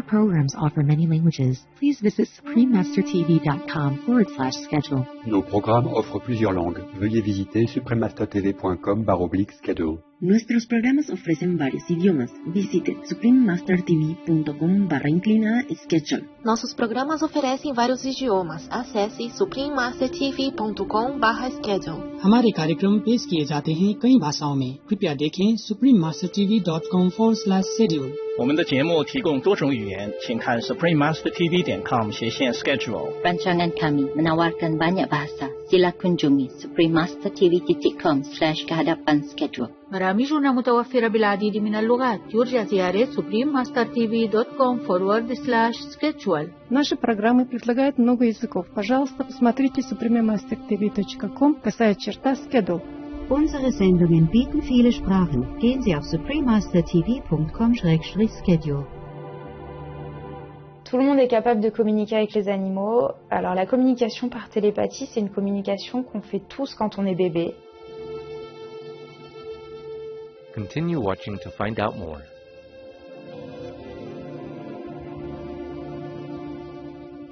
programs offer many languages. Please visit suprememastertv.com/schedule. Nos programmes offrent plusieurs langues. Veuillez visiter suprememastertv.com/schedule. Nuestros programas ofrecen varios idiomas. Visite suprememastertv.com/schedule. Nossos programas oferecem vários idiomas. Acesse suprememastertv.com/schedule. हमारे कार्यक्रम पेश किए जाते हैं कई भाषाओं में. कृपया देखें suprememastertv.com/schedule. 我们的节目提供多种语言，请看 suprememastertv.com/schedule. Rancangan kami menawarkan banyak bahasa. Sila kunjungi suprememastertv.com/kehadapan-schedule. برامج متوفرة بالعديد من اللغات. يرجى زيارة suprememastertv.com/schedule. Наши программы предлагают много языков. Пожалуйста, посмотрите suprememastertv.com/schedule. Unsere Sendungen bieten viele Sprachen. Gehen Sie auf suprememastertv.com/schedule. Tout le monde est capable de communiquer avec les animaux. Alors la communication par télépathie, c'est une communication qu'on fait tous quand on est bébé. Continue watching to find out more.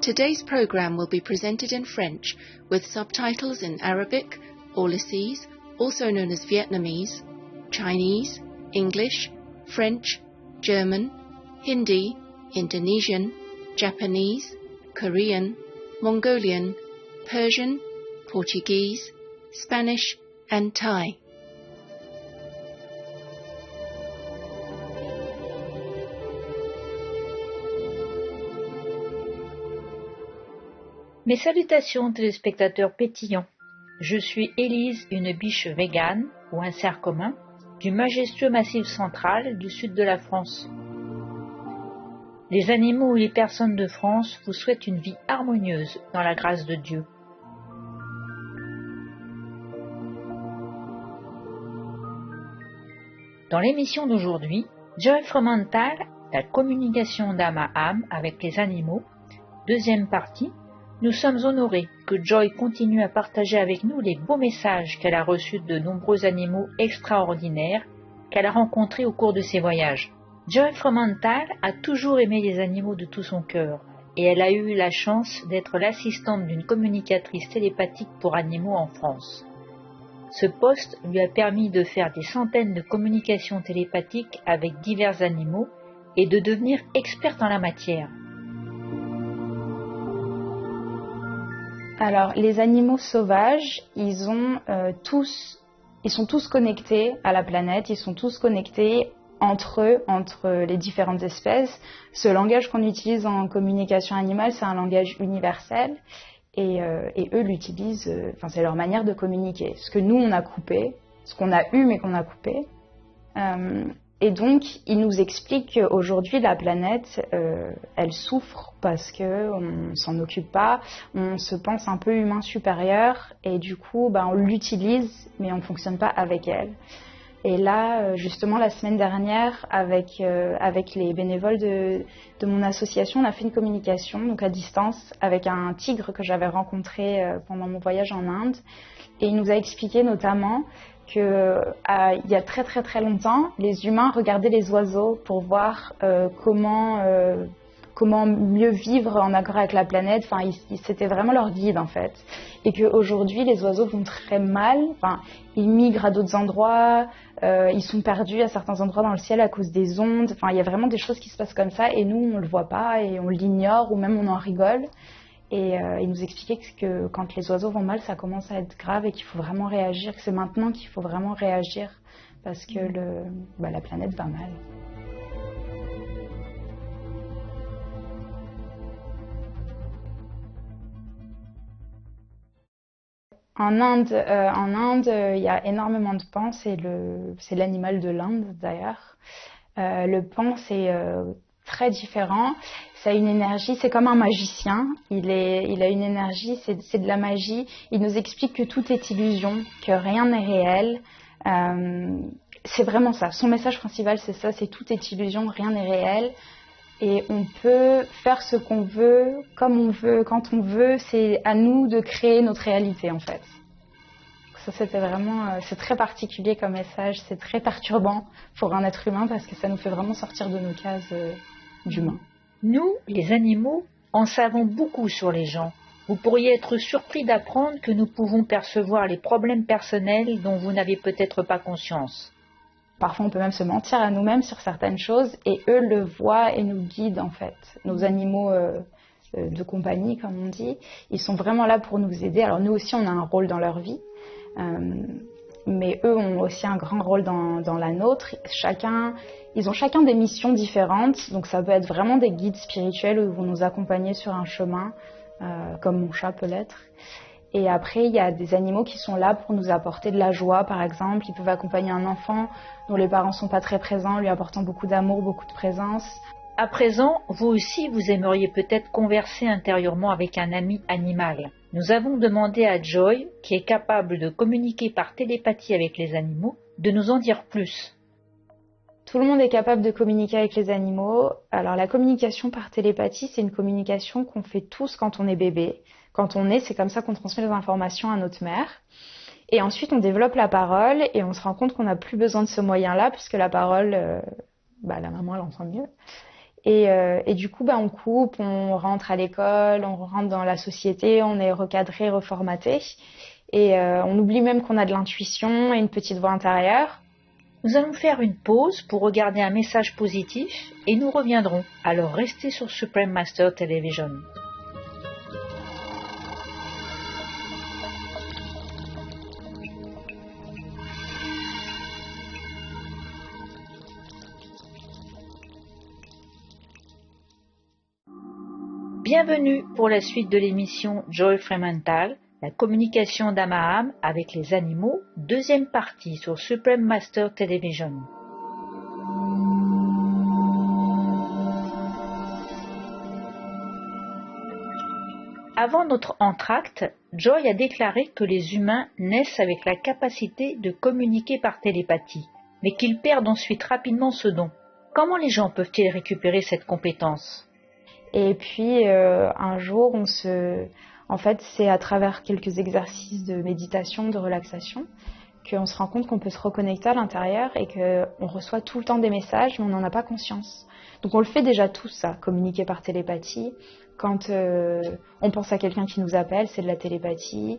Today's program will be presented in French with subtitles in Arabic, Aulacese, also known as Vietnamese, Chinese, English, French, German, Hindi, Indonesian, Japanese, Korean, Mongolian, Persian, Portuguese, Spanish, and Thai. Mes salutations téléspectateurs pétillants. Je suis Élise, une biche végane, ou un cerf commun, du majestueux Massif central du sud de la France. Les animaux et les personnes de France vous souhaitent une vie harmonieuse dans la grâce de Dieu. Dans l'émission d'aujourd'hui, Joy Fromental, la communication d'âme à âme avec les animaux, deuxième partie. Nous sommes honorés que Joy continue à partager avec nous les beaux messages qu'elle a reçus de nombreux animaux extraordinaires qu'elle a rencontrés au cours de ses voyages. Joy Fromental a toujours aimé les animaux de tout son cœur et elle a eu la chance d'être l'assistante d'une communicatrice télépathique pour animaux en France. Ce poste lui a permis de faire des centaines de communications télépathiques avec divers animaux et de devenir experte en la matière. Alors, les animaux sauvages, ils sont tous connectés à la planète, ils sont tous connectés entre eux, entre les différentes espèces. Ce langage qu'on utilise en communication animale, c'est un langage universel et eux l'utilisent, c'est leur manière de communiquer. Ce que nous, on a coupé, ce qu'on a eu mais qu'on a coupé. Et donc, il nous explique qu'aujourd'hui, la planète, elle souffre parce qu'on ne s'en occupe pas, on se pense un peu humain supérieur et du coup, on l'utilise mais on ne fonctionne pas avec elle. Et là, justement, la semaine dernière, avec les bénévoles de mon association, on a fait une communication donc à distance avec un tigre que j'avais rencontré pendant mon voyage en Inde. Et il nous a expliqué notamment que il y a très très très longtemps, les humains regardaient les oiseaux pour voir comment mieux vivre en accord avec la planète. C'était vraiment leur guide en fait. Et qu'aujourd'hui, les oiseaux vont très mal. Ils migrent à d'autres endroits, ils sont perdus à certains endroits dans le ciel à cause des ondes. Il y a vraiment des choses qui se passent comme ça et nous, on le voit pas et on l'ignore ou même on en rigole. Et il nous expliquait que quand les oiseaux vont mal, ça commence à être grave et qu'il faut vraiment réagir, que c'est maintenant qu'il faut vraiment réagir parce que la planète va mal. En Inde, il y a énormément de paons, c'est l'animal de l'Inde d'ailleurs. Le paon, c'est très différent. Ça a une énergie, c'est comme un magicien. Il a une énergie, c'est de la magie. Il nous explique que tout est illusion, que rien n'est réel. C'est vraiment ça. Son message principal, c'est ça, c'est tout est illusion, rien n'est réel. Et on peut faire ce qu'on veut, comme on veut, quand on veut. C'est à nous de créer notre réalité, en fait. Ça, c'était vraiment... c'est très particulier comme message. C'est très perturbant pour un être humain parce que ça nous fait vraiment sortir de nos cases d'humains. Nous, les animaux, en savons beaucoup sur les gens. Vous pourriez être surpris d'apprendre que nous pouvons percevoir les problèmes personnels dont vous n'avez peut-être pas conscience. Parfois, on peut même se mentir à nous-mêmes sur certaines choses et eux le voient et nous guident en fait. Nos animaux de compagnie, comme on dit, ils sont vraiment là pour nous aider. Alors nous aussi, on a un rôle dans leur vie, mais eux ont aussi un grand rôle dans la nôtre. Ils ont chacun des missions différentes, donc ça peut être vraiment des guides spirituels où ils vont nous accompagner sur un chemin, comme mon chat peut l'être. Et après, il y a des animaux qui sont là pour nous apporter de la joie, par exemple. Ils peuvent accompagner un enfant dont les parents ne sont pas très présents, lui apportant beaucoup d'amour, beaucoup de présence. À présent, vous aussi, vous aimeriez peut-être converser intérieurement avec un ami animal. Nous avons demandé à Joy, qui est capable de communiquer par télépathie avec les animaux, de nous en dire plus. Tout le monde est capable de communiquer avec les animaux. Alors la communication par télépathie, c'est une communication qu'on fait tous quand on est bébé. Quand on est, c'est comme ça qu'on transmet les informations à notre mère. Et ensuite, on développe la parole et on se rend compte qu'on n'a plus besoin de ce moyen-là puisque la parole, la maman, elle entend mieux. Et du coup, on coupe, on rentre à l'école, on rentre dans la société, on est recadré, reformaté. Et on oublie même qu'on a de l'intuition et une petite voix intérieure. Nous allons faire une pause pour regarder un message positif et nous reviendrons. Alors restez sur Supreme Master Television. Bienvenue pour la suite de l'émission Joy Fremantle, la communication d'âme à âme avec les animaux, deuxième partie sur Supreme Master Television. Avant notre entracte, Joy a déclaré que les humains naissent avec la capacité de communiquer par télépathie, mais qu'ils perdent ensuite rapidement ce don. Comment les gens peuvent-ils récupérer cette compétence ? Et puis un jour, en fait, c'est à travers quelques exercices de méditation, de relaxation, qu'on se rend compte qu'on peut se reconnecter à l'intérieur et qu'on reçoit tout le temps des messages, mais on n'en a pas conscience. Donc on le fait déjà tous, ça, communiquer par télépathie. Quand on pense à quelqu'un qui nous appelle, c'est de la télépathie.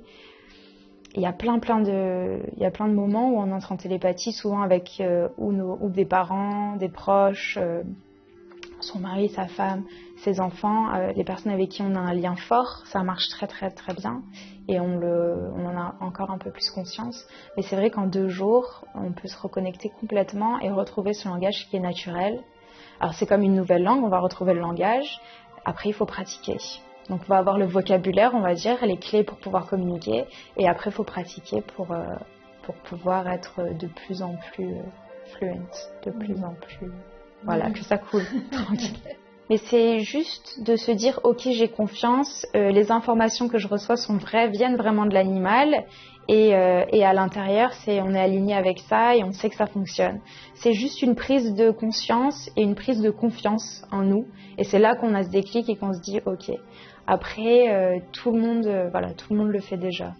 Il y a plein de moments où on entre en télépathie, souvent avec ou des parents, des proches, son mari, sa femme, ses enfants, les personnes avec qui on a un lien fort. Ça marche très très très bien et on en a encore un peu plus conscience. Mais c'est vrai qu'en 2 jours, on peut se reconnecter complètement et retrouver ce langage qui est naturel. Alors c'est comme une nouvelle langue, on va retrouver le langage. Après, il faut pratiquer. Donc on va avoir le vocabulaire, on va dire, les clés pour pouvoir communiquer. Et après, il faut pratiquer pour pouvoir être de plus en plus fluent, de plus en plus... Voilà, que ça coule, tranquille. Mais c'est juste de se dire, ok, j'ai confiance, les informations que je reçois sont vraies, viennent vraiment de l'animal, et à l'intérieur, on est aligné avec ça et on sait que ça fonctionne. C'est juste une prise de conscience et une prise de confiance en nous, et c'est là qu'on a ce déclic et qu'on se dit, ok. Après, tout le monde le fait déjà.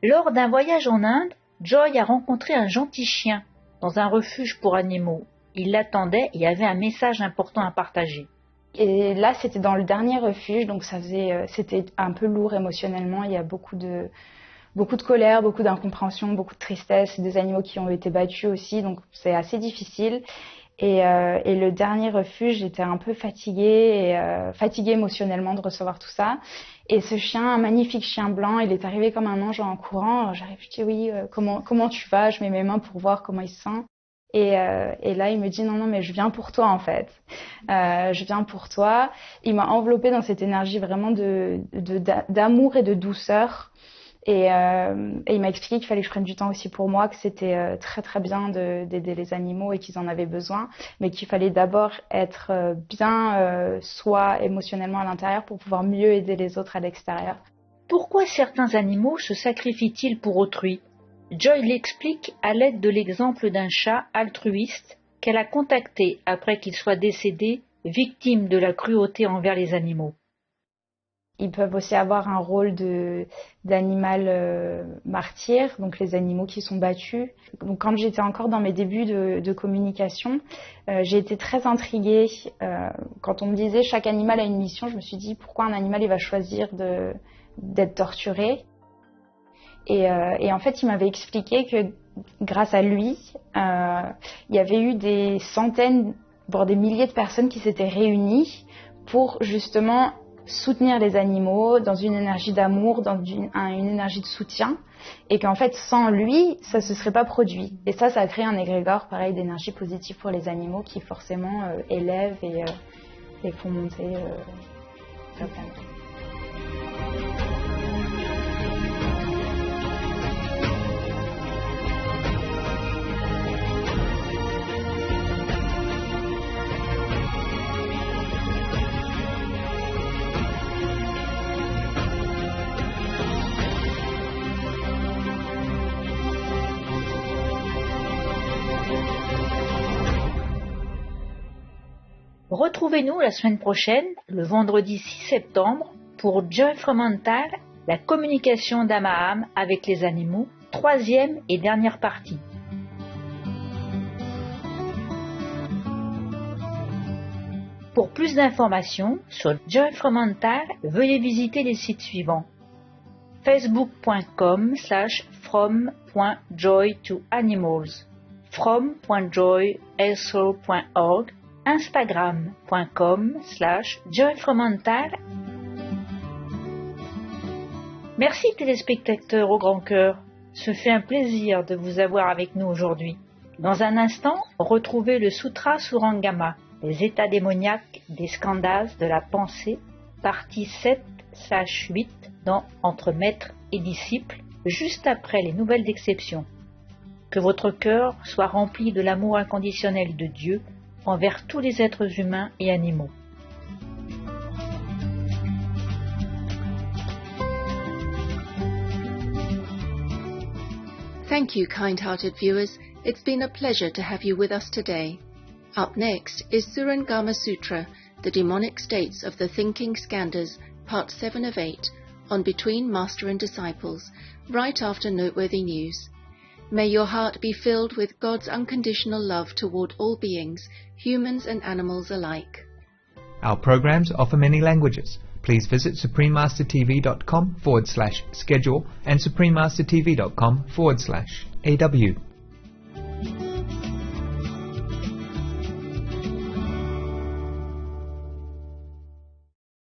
Lors d'un voyage en Inde, Joy a rencontré un gentil chien dans un refuge pour animaux. Il l'attendait et avait un message important à partager. Et là, c'était dans le dernier refuge, donc c'était un peu lourd émotionnellement. Il y a beaucoup de colère, beaucoup d'incompréhension, beaucoup de tristesse, des animaux qui ont été battus aussi, donc c'est assez difficile. Et le dernier refuge, j'étais un peu fatiguée émotionnellement de recevoir tout ça. Et ce chien, un magnifique chien blanc, il est arrivé comme un ange en courant. J'arrive, je dis oui, comment tu vas? Je mets mes mains pour voir comment il se sent. Et là, il me dit non, mais je viens pour toi en fait. Je viens pour toi. Il m'a enveloppée dans cette énergie vraiment d'amour et de douceur. Et il m'a expliqué qu'il fallait que je prenne du temps aussi pour moi, que c'était très très bien d'aider les animaux et qu'ils en avaient besoin, mais qu'il fallait d'abord être bien soi émotionnellement à l'intérieur pour pouvoir mieux aider les autres à l'extérieur. Pourquoi certains animaux se sacrifient-ils pour autrui? Joy l'explique à l'aide de l'exemple d'un chat altruiste qu'elle a contacté après qu'il soit décédé victimes de la cruauté envers les animaux. Ils peuvent aussi avoir un rôle d'animal martyr, donc les animaux qui sont battus. Donc quand j'étais encore dans mes débuts de communication, j'ai été très intriguée. Quand on me disait chaque animal a une mission, je me suis dit pourquoi un animal il va choisir d'être torturé. Et en fait, il m'avait expliqué que grâce à lui, il y avait eu des centaines, voire des milliers de personnes qui s'étaient réunies pour justement soutenir les animaux dans une énergie d'amour, dans une énergie de soutien, et qu'en fait sans lui ça se serait pas produit. Et ça a créé un égrégore pareil d'énergie positive pour les animaux qui forcément élèvent et font monter la planète. Retrouvez-nous la semaine prochaine, le vendredi 6 septembre, pour Joy from Mental, la communication d'âme à âme avec les animaux, 3e et dernière partie. Pour plus d'informations sur Joy from Mental, veuillez visiter les sites suivants: facebook.com/from.joy-to-animals, from.joy-soul.org, instagram.com/joyfrommental. Merci téléspectateurs au grand cœur, ce fait un plaisir de vous avoir avec nous aujourd'hui. Dans un instant, retrouvez le Sutra Surangama, les états démoniaques des skandhas de la pensée, partie 7/8 dans Entre maître et disciple, juste après les nouvelles d'exception. Que votre cœur soit rempli de l'amour inconditionnel de Dieu envers tous les êtres humains et animaux. Thank you, kind-hearted viewers. It's been a pleasure to have you with us today. Up next is Surangama Sutra, The Demonic States of the Thinking Skandhas, Part 7 of 8, on Between Master and Disciples, right after Noteworthy News. May your heart be filled with God's unconditional love toward all beings, humans and animals alike. Our programs offer many languages. Please visit suprememastertv.com/schedule and suprememastertv.com/AW.